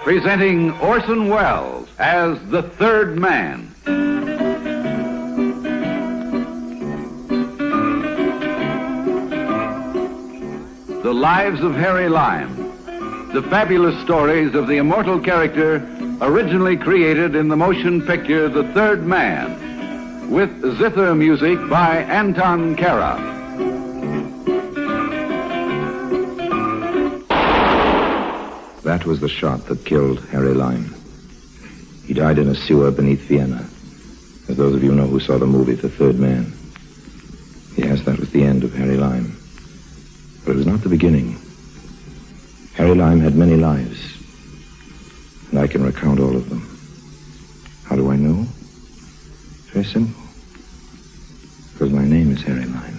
presenting Orson Welles as the third man. The Lives of Harry Lime, the fabulous stories of the immortal character originally created in the motion picture The Third Man, with zither music by Anton Kara. That was the shot that killed Harry Lime. He died in a sewer beneath Vienna. As those of you know who saw the movie The Third Man. Yes, that was the end of Harry Lime. But it was not the beginning. Harry Lime had many lives, and I can recount all of them. How do I know? Very simple. Because my name is Harry Lime.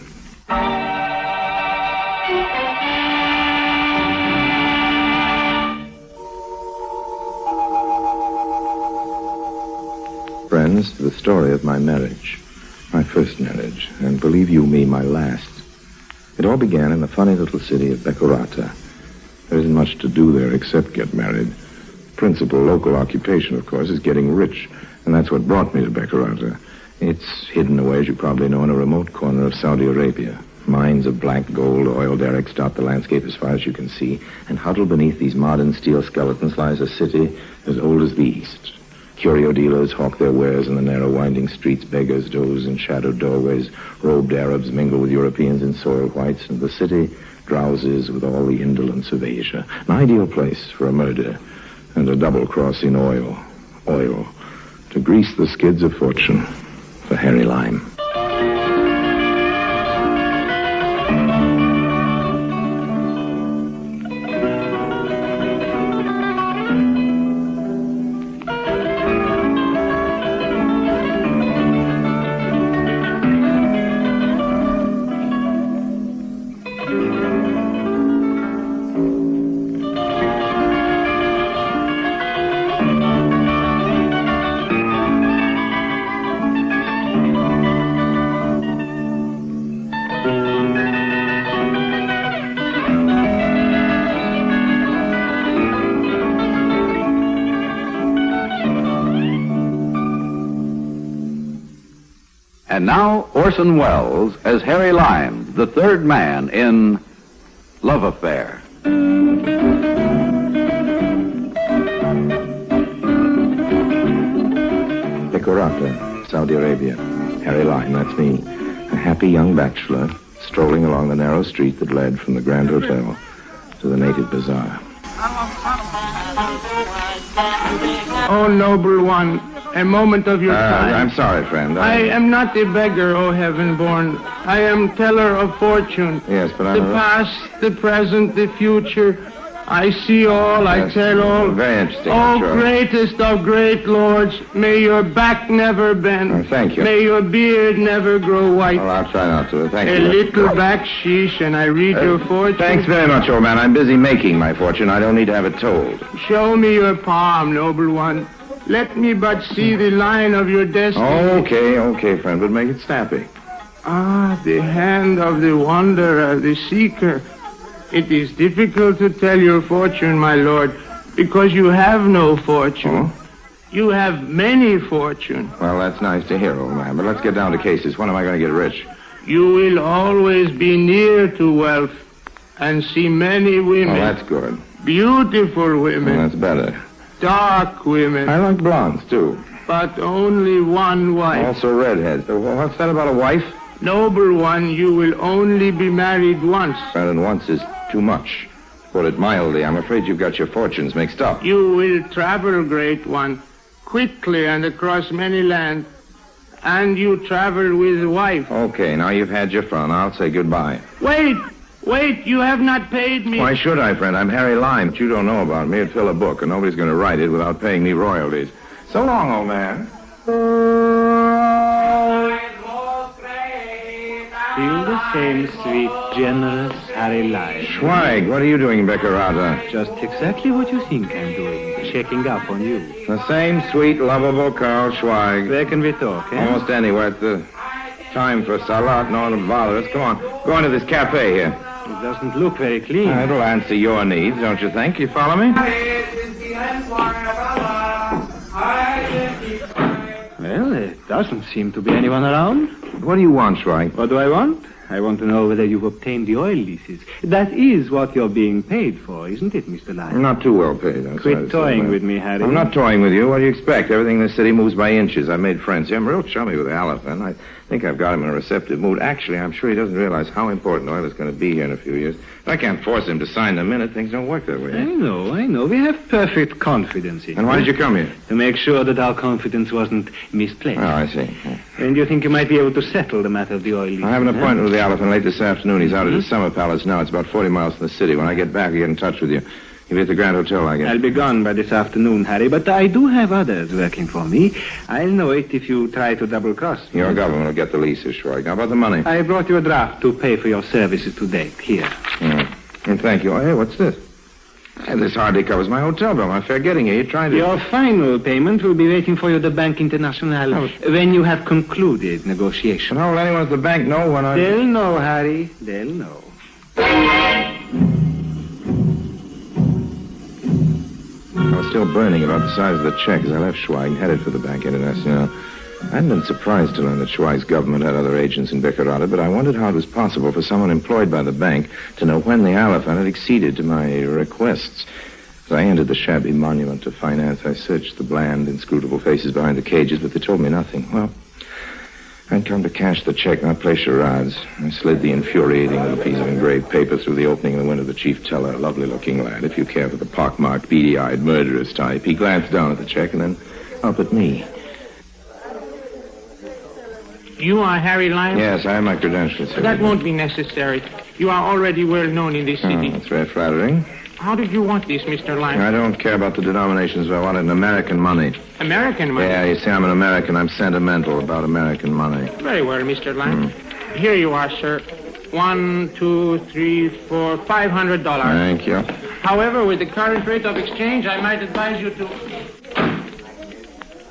Friends, the story of my marriage. My first marriage, and believe you me, my last. It all began in the funny little city of Beccarata. There isn't much to do there except get married. Principal local occupation, of course, is getting rich, and that's what brought me to Beccarata. It's hidden away, as you probably know, in a remote corner of Saudi Arabia. Mines of black gold, oil derricks dot the landscape as far as you can see, and huddled beneath these modern steel skeletons lies a city as old as the East. Curio dealers hawk their wares in the narrow winding streets. Beggars doze in shadowed doorways. Robed Arabs mingle with Europeans in soiled whites. And the city drowses with all the indolence of Asia. An ideal place for a murder and a double-crossing oil. Oil to grease the skids of fortune for Harry Lime. And now, Orson Welles as Harry Lime, the third man in Love Affair. Beccarata, Saudi Arabia. Harry Lime, that's me. A happy young bachelor strolling along the narrow street that led from the Grand Hotel to the native bazaar. Oh, noble one, a moment of your time. I'm sorry, friend. I am not a beggar, O heaven-born. I am teller of fortune. Yes, but The past, the present, the future. I see all, Yes, I tell all. very interesting, Oh, I'm sure. greatest of great lords, may your back never bend. Oh, thank you. May your beard never grow white. Well, I'll try not to. Thank A you. little backsheesh, and I read your fortune. Thanks very much, old man. I'm busy making my fortune. I don't need to have it told. Show me your palm, noble one. Let me but see the line of your destiny. Okay, friend, but make it snappy. Ah, the hand of the wanderer, the seeker. It is difficult to tell your fortune, my lord, because you have no fortune. Oh? You have many fortune. Well, that's nice to hear, old man, but let's get down to cases. When am I going to get rich? You will always be near to wealth and see many women. Oh, that's good. Beautiful women. Well, that's better. Dark women. I like blondes, too. But only one wife. Also redheads. What's that about a wife? Noble one, you will only be married once. And once is too much. Put it mildly, I'm afraid you've got your fortunes mixed up. You will travel, great one, quickly and across many lands. And you travel with a wife. Okay, now you've had your fun. I'll say goodbye. Wait, you have not paid me. Why should I, friend? I'm Harry Lime. But you don't know about me. It'd fill a book, and nobody's going to write it without paying me royalties. So long, old man. Feel the same sweet, generous Harry Lime. Schweig, what are you doing in Beccarata? Just exactly what you think I'm doing. Checking up on you. The same sweet, lovable Carl Schweig. Where can we talk, eh? Almost anywhere. At the time for salat, no one will bother us. Come on, go into this cafe here. It doesn't look very clean. It'll answer your needs, don't you think? You follow me? Well, there doesn't seem to be anyone around. What do you want, Schweig? What do I want? I want to know whether you've obtained the oil leases. That is what you're being paid for, isn't it, Mr. Lyon? I'm not too well paid. Quit toying with me, Harry. I'm not toying with you. What do you expect? Everything in this city moves by inches. I've made friends here. I'm real chummy with the elephant. I think I've got him in a receptive mood. Actually, I'm sure he doesn't realize how important oil is going to be here in a few years. If I can't force him to sign the minute, things don't work that way. I know. We have perfect confidence in you. And why did you come here? To make sure that our confidence wasn't misplaced. Oh, I see. Yeah. And you think you might be able to settle the matter of the oil leases? I have an appointment with the elephant late this afternoon. He's out at his summer palace now. It's about 40 miles from the city. When I get back, I'll get in touch with you. You'll be at the Grand Hotel, I guess. I'll be gone by this afternoon, Harry, but I do have others working for me. I'll know it if you try to double-cross me. Your government will get the leases, Schweig. How about the money? I brought you a draft to pay for your services to date. Here. And thank you. Oh, hey, what's this? Hey, this hardly covers my hotel bill. My fare getting here. You're trying to... Your final payment will be waiting for you at the Bank International when you have concluded negotiations. But how will anyone at the bank know when I... They'll know, Harry. They'll know. I was still burning about the size of the check as I left Schweig and headed for the Bank International. I hadn't been surprised to learn that Schweig's government had other agents in Beccarata, but I wondered how it was possible for someone employed by the bank to know when the elephant had acceded to my requests. As I entered the shabby monument to finance, I searched the bland, inscrutable faces behind the cages, but they told me nothing. Well, I'd come to cash the check, not play charades. I slid the infuriating little piece of engraved paper through the opening in the window of the chief teller, a lovely-looking lad, if you care for the pockmarked, beady-eyed, murderous type. He glanced down at the check and then up at me. You are Harry Lyon? Yes, I have my credentials. That won't be necessary. You are already well known in this city. That's very flattering. How did you want this, Mr. Lyon? I don't care about the denominations, but I wanted American money. American money? Yeah, you see, I'm an American. I'm sentimental about American money. Very well, Mr. Lyon. Here you are, sir. 1, 2, 3, 4, $500. Thank you. However, with the current rate of exchange, I might advise you to...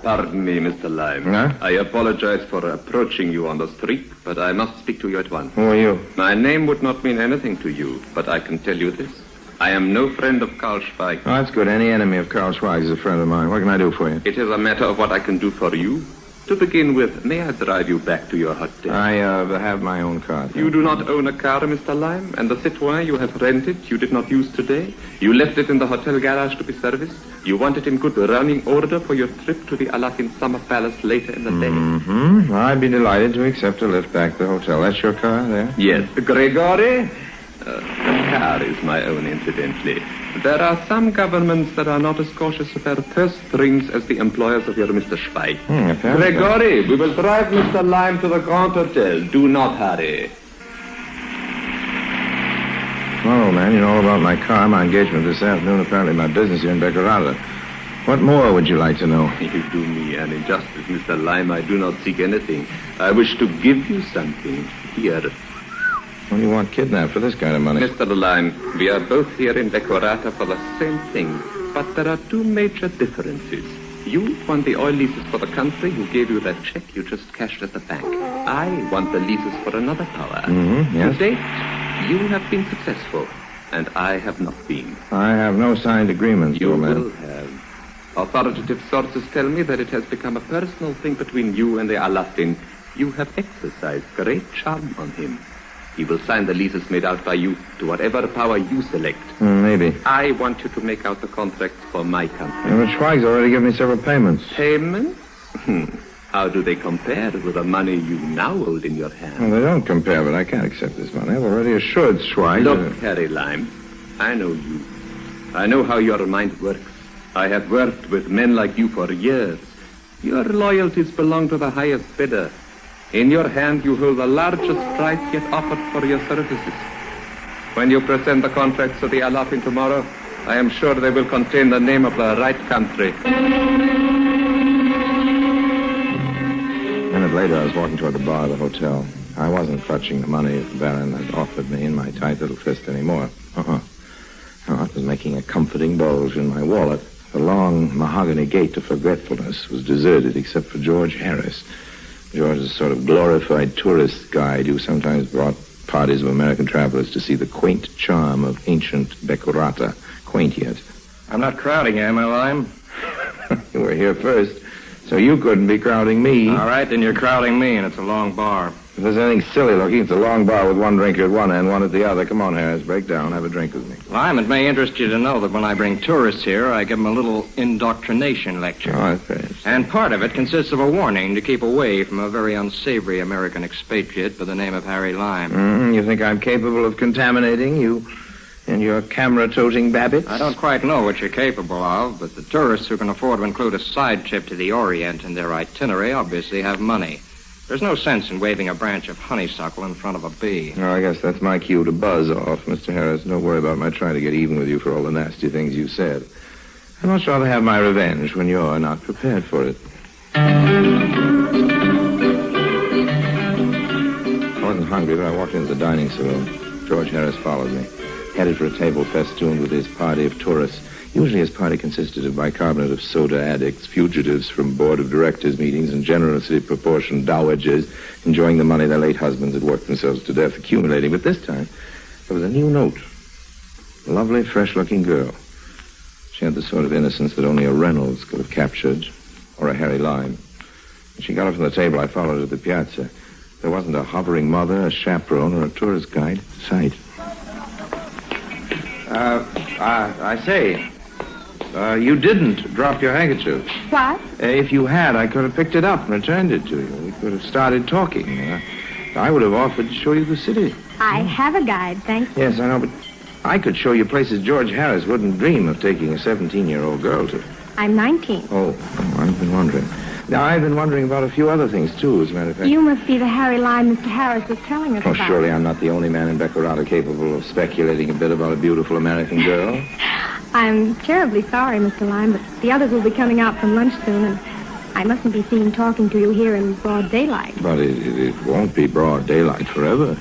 Pardon me, Mr. Lime. Huh? I apologize for approaching you on the street, but I must speak to you at once. Who are you? My name would not mean anything to you, but I can tell you this. I am no friend of Karl Schweig. Oh, that's good. Any enemy of Karl Schweig is a friend of mine. What can I do for you? It is a matter of what I can do for you. To begin with, may I drive you back to your hotel? I have my own car. You do not own a car, Mr. Lime, and the Citroën you have rented you did not use today. You left it in the hotel garage to be serviced. You want it in good running order for your trip to the Aladdin Summer Palace later in the day. Mm-hmm. I'd be delighted to accept a lift back to the hotel. That's your car there? Yes. Gregory? The car is my own, incidentally. There are some governments that are not as cautious with their purse strings as the employers of your Mr. Schweig. Gregory, we will drive Mr. Lime to the Grand Hotel. Do not hurry. Oh, man, you know all about my car, my engagement this afternoon, apparently my business here in Beccarata. What more would you like to know? You do me an injustice, Mr. Lime. I do not seek anything. I wish to give you something. Here. What do you want kidnapped for this kind of money? Mr. Lime, we are both here in Beccarata for the same thing, but there are two major differences. You want the oil leases for the country who gave you that check you just cashed at the bank. I want the leases for another power. Yes. To date, you have been successful, and I have not been. I have no signed agreements, You old man. will have. Authoritative sources tell me that it has become a personal thing between you and the Aladdin. You have exercised great charm on him. He will sign the leases made out by you to whatever power you select. Maybe. I want you to make out the contracts for my country. Yeah, but Schweig's already given me several payments. Payments? How do they compare with the money you now hold in your hand? Well, they don't compare, but I can't accept this money. I've already assured Schweig. Look, Harry Lime, I know you. I know how your mind works. I have worked with men like you for years. Your loyalties belong to the highest bidder. In your hand, you hold the largest price yet offered for your services. When you present the contracts to the Aladdin tomorrow, I am sure they will contain the name of the right country. A minute later, I was walking toward the bar of the hotel. I wasn't clutching the money the Baron had offered me in my tight little fist anymore. No, it was making a comforting bulge in my wallet. The long mahogany gate to forgetfulness was deserted except for George Harris. George is a sort of glorified tourist guide who sometimes brought parties of American travelers to see the quaint charm of ancient Beccarata. Quaint yet I'm not crowding, am I, Lime? You were here first, so you couldn't be crowding me. All right, then you're crowding me, and it's a long bar. If there's anything silly looking, it's a long bar with one drinker at one end, one at the other. Come on, Harris, break down, have a drink with me. Lime, it may interest you to know that when I bring tourists here, I give them a little indoctrination lecture. Oh, that's great. And part of it consists of a warning to keep away from a very unsavory American expatriate by the name of Harry Lime. You think I'm capable of contaminating you and your camera-toting Babbitts? I don't quite know what you're capable of, but the tourists who can afford to include a side trip to the Orient in their itinerary obviously have money. There's no sense in waving a branch of honeysuckle in front of a bee. Oh, I guess that's my cue to buzz off, Mr. Harris. Don't worry about my trying to get even with you for all the nasty things you said. I'd much rather have my revenge when you're not prepared for it. I wasn't hungry, but I walked into the dining saloon. George Harris followed me, headed for a table festooned with his party of tourists. Usually his party consisted of bicarbonate of soda addicts, fugitives from board of directors meetings, and generously proportioned dowagers enjoying the money their late husbands had worked themselves to death accumulating. But this time, there was a new note. A lovely, fresh-looking girl. She had the sort of innocence that only a Reynolds could have captured, or a Harry Lime. When she got up from the table, I followed her to the piazza. There wasn't a hovering mother, a chaperone, or a tourist guide in sight. I say... you didn't drop your handkerchief. What? If you had, I could have picked it up and returned it to you. We could have started talking. I would have offered to show you the city. I have a guide, thank you. Yes, I know, but I could show you places George Harris wouldn't dream of taking a 17-year-old girl to. I'm 19. Oh, I've been wondering. Now, I've been wondering about a few other things, too, as a matter of fact. You must be the Harry Lime Mr. Harris was telling us Oh, about. surely I'm not the only man in Beckerata capable of speculating a bit about a beautiful American girl. I'm terribly sorry, Mr. Lime, but the others will be coming out from lunch soon, and I mustn't be seen talking to you here in broad daylight. But it won't be broad daylight forever.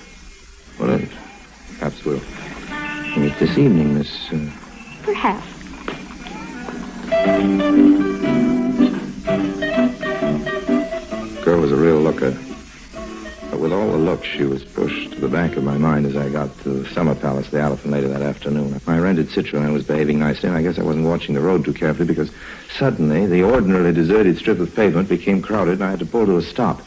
Well, perhaps we'll meet this evening, Miss... Perhaps. Girl was a real looker. But with all the looks, she was pushed to the back of my mind as I got to the Summer Palace, the Elephant, later that afternoon. My rented Citroën was behaving nicely, and I guess I wasn't watching the road too carefully because suddenly the ordinarily deserted strip of pavement became crowded, and I had to pull to a stop.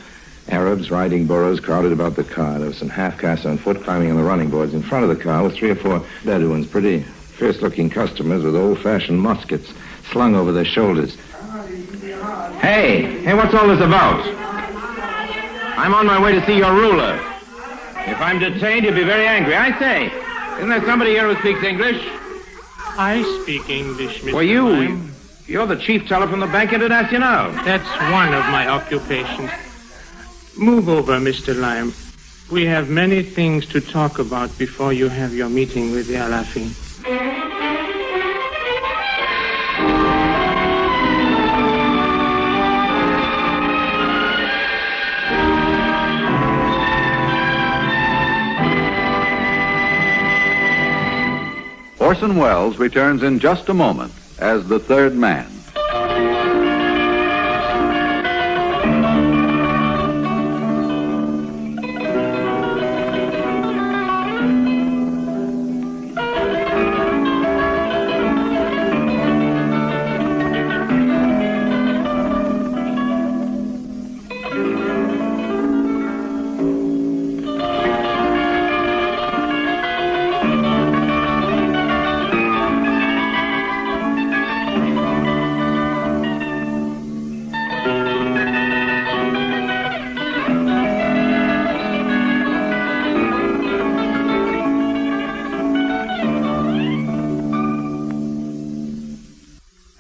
Arabs riding burros crowded about the car. There were some half-castes on foot climbing on the running boards. In front of the car were 3 or 4 Bedouins, pretty fierce-looking customers with old-fashioned muskets slung over their shoulders. Hey, what's all this about? I'm on my way to see your ruler. If I'm detained, you'll be very angry. I say, isn't there somebody here who speaks English? I speak English, Mr. Well, you're the chief teller from the Bank International. That's one of my occupations. Move over, Mr. Lime. We have many things to talk about before you have your meeting with the Alafin. Orson Welles returns in just a moment as the third man.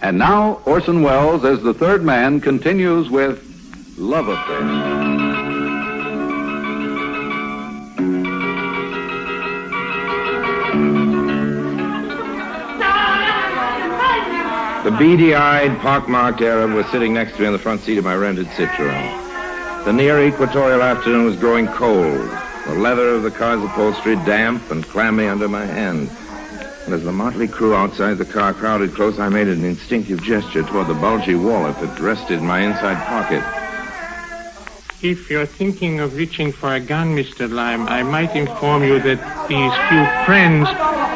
And now, Orson Welles, as the third man, continues with Love Affair. The beady-eyed, pockmarked Arab was sitting next to me on the front seat of my rented Citroën. The near equatorial afternoon was growing cold. The leather of the car's upholstery damp and clammy under my hand. And as the motley crew outside the car crowded close, I made an instinctive gesture toward the bulgy wallet that rested in my inside pocket. If you're thinking of reaching for a gun, Mr. Lime, I might inform you that these few friends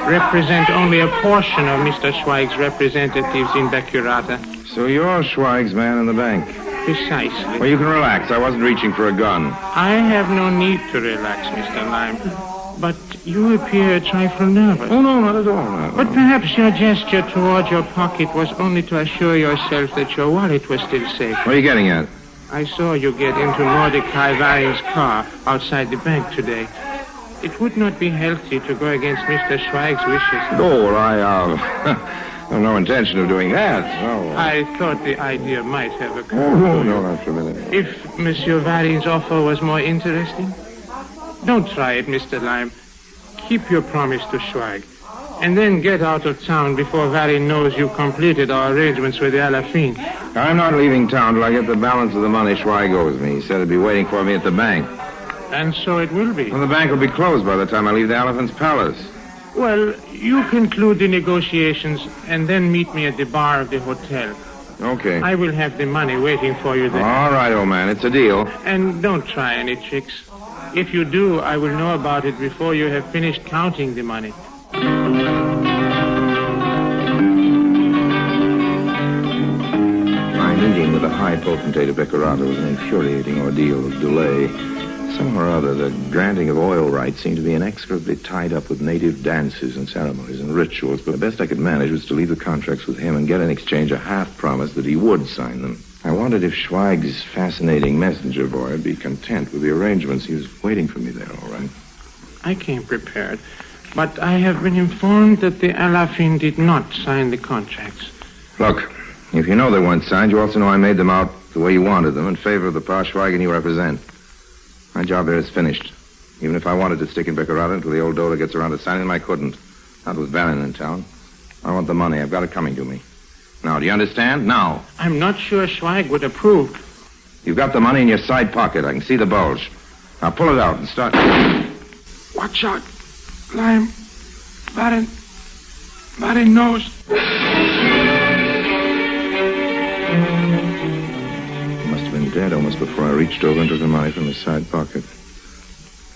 represent only a portion of Mr. Schweig's representatives in Becurata. So you're Schweig's man in the bank. Precisely. Well, you can relax. I wasn't reaching for a gun. I have no need to relax, Mr. Lime. But you appear a trifle nervous. Oh, no, not at all. No. But perhaps your gesture toward your pocket was only to assure yourself that your wallet was still safe. What are you getting at? I saw you get into Mordecai Varing's car outside the bank today. It would not be healthy to go against Mr. Schweig's wishes. Oh, well, I have no intention of doing that. No. I thought the idea might have occurred. Oh, no, not for a minute. If Monsieur Varing's offer was more interesting, don't try it, Mr. Lime. Keep your promise to Schweig. And then get out of town before Varing knows you've completed our arrangements with the Alafine. I'm not leaving town till I get the balance of the money Schweig owes me. He said he'd be waiting for me at the bank. And so it will be. Well, the bank will be closed by the time I leave the Elephant's Palace. Well, you conclude the negotiations and then meet me at the bar of the hotel. Okay. I will have the money waiting for you there. All right, old man. It's a deal. And don't try any tricks. If you do, I will know about it before you have finished counting the money. My meeting with the high potentate of Becurata was an infuriating ordeal of delay. Somehow or other, the granting of oil rights seemed to be inexorably tied up with native dances and ceremonies and rituals, but the best I could manage was to leave the contracts with him and get in exchange a half promise that he would sign them. I wondered if Schweig's fascinating messenger boy would be content with the arrangements. He was waiting for me there, all right. I came prepared, but I have been informed that the Alafine did not sign the contracts. Look, if you know they weren't signed, you also know I made them out the way you wanted them in favor of the Pa Schweigen you represent. My job here is finished. Even if I wanted to stick in Becurata until the old Dola gets around to signing them, I couldn't. Not with Varin in town. I want the money. I've got it coming to me. Now, do you understand? Now. I'm not sure Schweig would approve. You've got the money in your side pocket. I can see the bulge. Now pull it out and start. Watch out, Lime. Varin knows. He must have been dead almost before I reached over and took the money from his side pocket.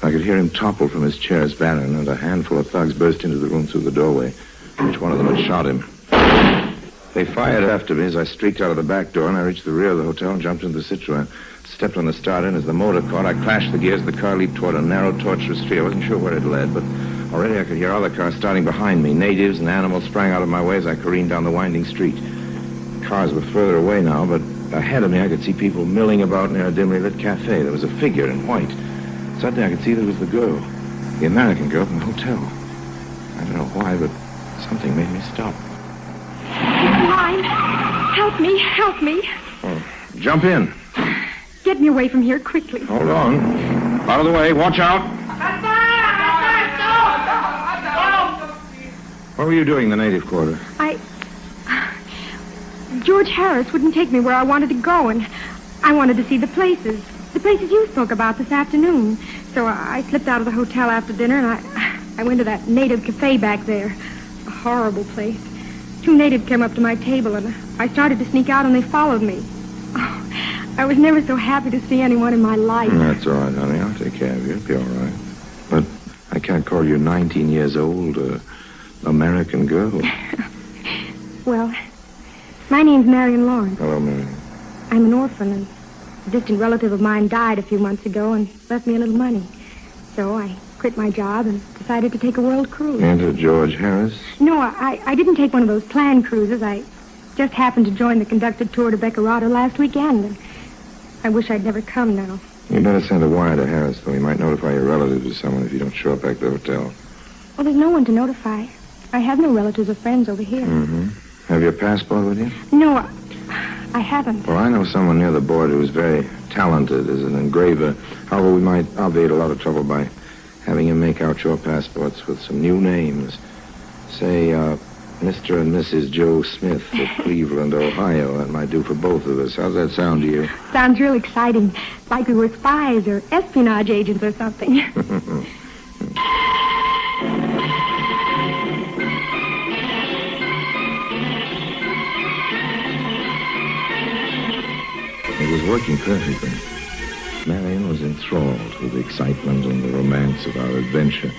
I could hear him topple from his chair as Varin and a handful of thugs burst into the room through the doorway. Each one of them had shot him. They fired after me as I streaked out of the back door, and I reached the rear of the hotel and jumped into the Citroën. Stepped on the starter, and as the motor caught, I clashed the gears. The car leaped toward a narrow, tortuous street. I wasn't sure where it led, but already I could hear other cars starting behind me. Natives and animals sprang out of my way as I careened down the winding street. Cars were further away now, but ahead of me I could see people milling about near a dimly lit cafe. There was a figure in white. Suddenly I could see that it was the girl, the American girl from the hotel. I don't know why, but something made me stop. Lime, help me. Oh, jump in. Get me away from here quickly. Hold on. Out of the way. Watch out. What were you doing in the native quarter? George Harris wouldn't take me where I wanted to go, and I wanted to see the places you spoke about this afternoon. So I slipped out of the hotel after dinner, and I went to that native cafe back there. A horrible place. 2 natives came up to my table, and I started to sneak out, and they followed me. Oh, I was never so happy to see anyone in my life. That's all right, honey. I'll take care of you. It'll be all right. But I can't call you 19 years old, American girl. Well, my name's Marion Lawrence. Hello, Marion. I'm an orphan, and a distant relative of mine died a few months ago and left me a little money. So I quit my job and decided to take a world cruise. Enter George Harris? No, I didn't take one of those planned cruises. I just happened to join the conducted tour to Becurata last weekend, and I wish I'd never come now. You better send a wire to Harris, though. He might notify your relatives or someone if you don't show up back at the hotel. Well, there's no one to notify. I have no relatives or friends over here. Mm-hmm. Have your passport with you? No, I haven't. Well, I know someone near the border who's very talented as an engraver. However, we might obviate a lot of trouble by having him make out your passports with some new names. Say, Mr. and Mrs. Joe Smith of Cleveland, Ohio. That might do for both of us. How's that sound to you? Sounds real exciting. Like we were spies or espionage agents or something. It was working perfectly. Marion was enthralled with the excitement and the romance of our adventure.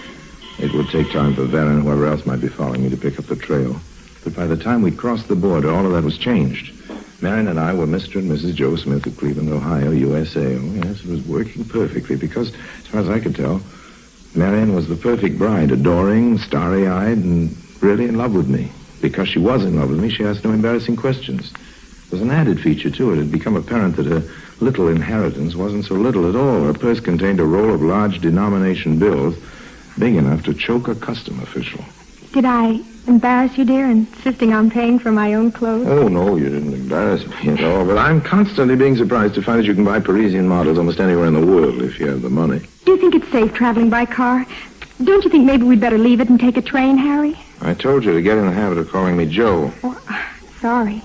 It would take time for Vera and whoever else might be following me to pick up the trail. But by the time we'd crossed the border, all of that was changed. Marion and I were Mr. and Mrs. Joe Smith of Cleveland, Ohio, USA. Oh, yes, it was working perfectly because, as far as I could tell, Marion was the perfect bride, adoring, starry-eyed, and really in love with me. Because she was in love with me, she asked no embarrassing questions. There was an added feature to it. It had become apparent that her little inheritance wasn't so little at all. Her purse contained a roll of large denomination bills, big enough to choke a custom official. Did I embarrass you, dear, insisting on paying for my own clothes? Oh, no, you didn't embarrass me at all. But I'm constantly being surprised to find that you can buy Parisian models almost anywhere in the world if you have the money. Do you think it's safe traveling by car? Don't you think maybe we'd better leave it and take a train, Harry? I told you to get in the habit of calling me Joe. Oh, sorry.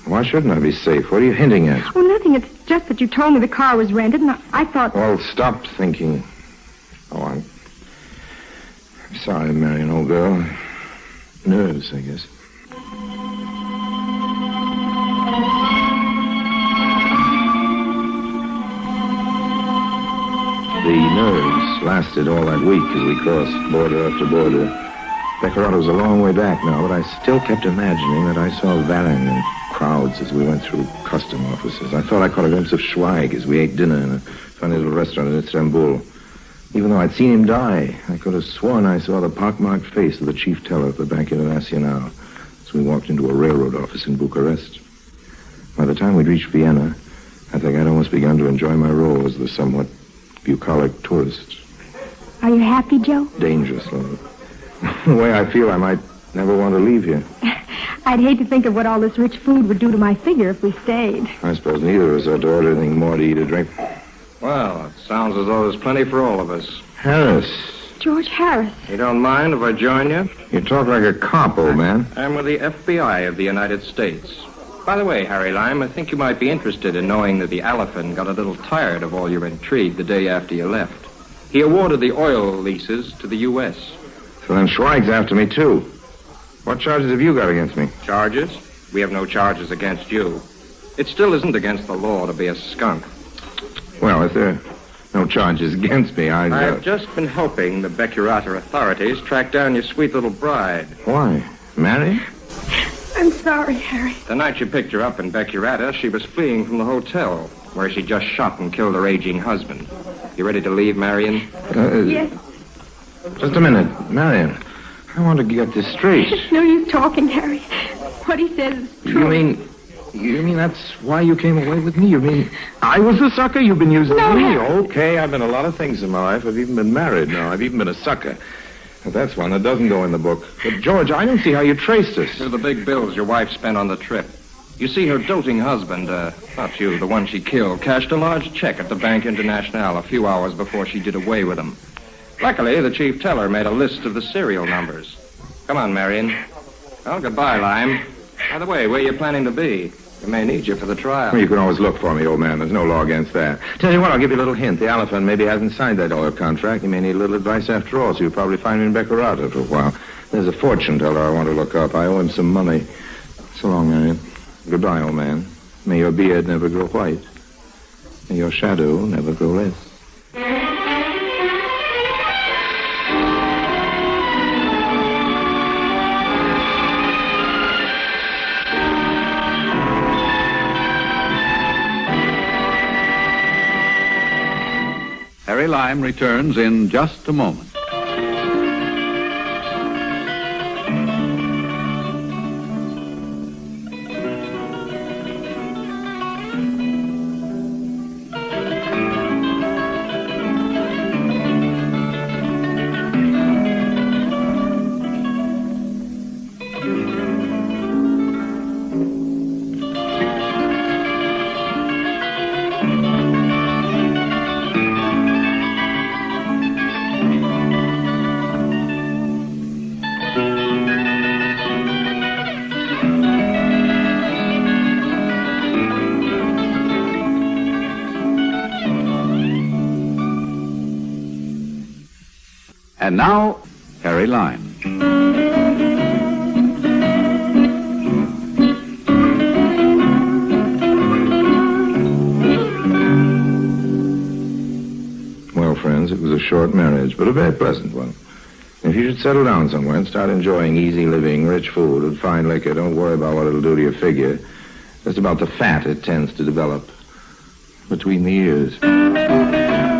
Why shouldn't I be safe? What are you hinting at? Oh, nothing. It's just that you told me the car was rented, and I thought... Well, stop thinking. Oh, I'm sorry, Marion, old girl. Nerves, I guess. The nerves lasted all that week as we crossed border after border. Beckerata was a long way back now, but I still kept imagining that I saw Varan and crowds as we went through custom offices. I thought I caught a glimpse of Schweig as we ate dinner in a funny little restaurant in Istanbul. Even though I'd seen him die, I could have sworn I saw the pockmarked face of the chief teller at the Bank International as we walked into a railroad office in Bucharest. By the time we'd reached Vienna, I think I'd almost begun to enjoy my role as the somewhat bucolic tourist. Are you happy, Joe? Dangerously. The way I feel, I might never want to leave here. I'd hate to think of what all this rich food would do to my figure if we stayed. I suppose neither of us ought to order anything more to eat or drink. Well, it sounds as though there's plenty for all of us. Harris. George Harris. You don't mind if I join you? You talk like a cop, old man. I'm with the FBI of the United States. By the way, Harry Lime, I think you might be interested in knowing that the elephant got a little tired of all your intrigue the day after you left. He awarded the oil leases to the U.S. So then Schweig's after me, too. What charges have you got against me? Charges? We have no charges against you. It still isn't against the law to be a skunk. Well, if there are no charges against me, I've just been helping the Becurata authorities track down your sweet little bride. Why? Marry? I'm sorry, Harry. The night you picked her up in Becurata, she was fleeing from the hotel, where she just shot and killed her aging husband. You ready to leave, Marion? Yes. Just a minute. Marion, I want to get this straight. It's no use talking, Harry. What he says is true. You mean that's why you came away with me? You mean I was the sucker? You've been using No, me? Harry. Okay, I've been a lot of things in my life. I've even been married now. I've even been a sucker. But that's one that doesn't go in the book. But, George, I don't see how you traced us. Through the big bills your wife spent on the trip. You see, her doting husband, not you, the one she killed, cashed a large check at the Bank International a few hours before she did away with him. Luckily, the chief teller made a list of the serial numbers. Come on, Marion. Well, goodbye, Lime. By the way, where are you planning to be? We may need you for the trial. Well, you can always look for me, old man. There's no law against that. Tell you what, I'll give you a little hint. The elephant maybe hasn't signed that oil contract. He may need a little advice after all, so you'll probably find me in Becurata for a while. There's a fortune teller I want to look up. I owe him some money. So long, Marion. Goodbye, old man. May your beard never grow white. May your shadow never grow less. Harry Lime returns in just a moment. And now, Harry Lime. was a short marriage, but a very pleasant one. If you should settle down somewhere and start enjoying easy living, rich food, and fine liquor, don't worry about what it'll do to your figure. Just about the fat it tends to develop between the ears.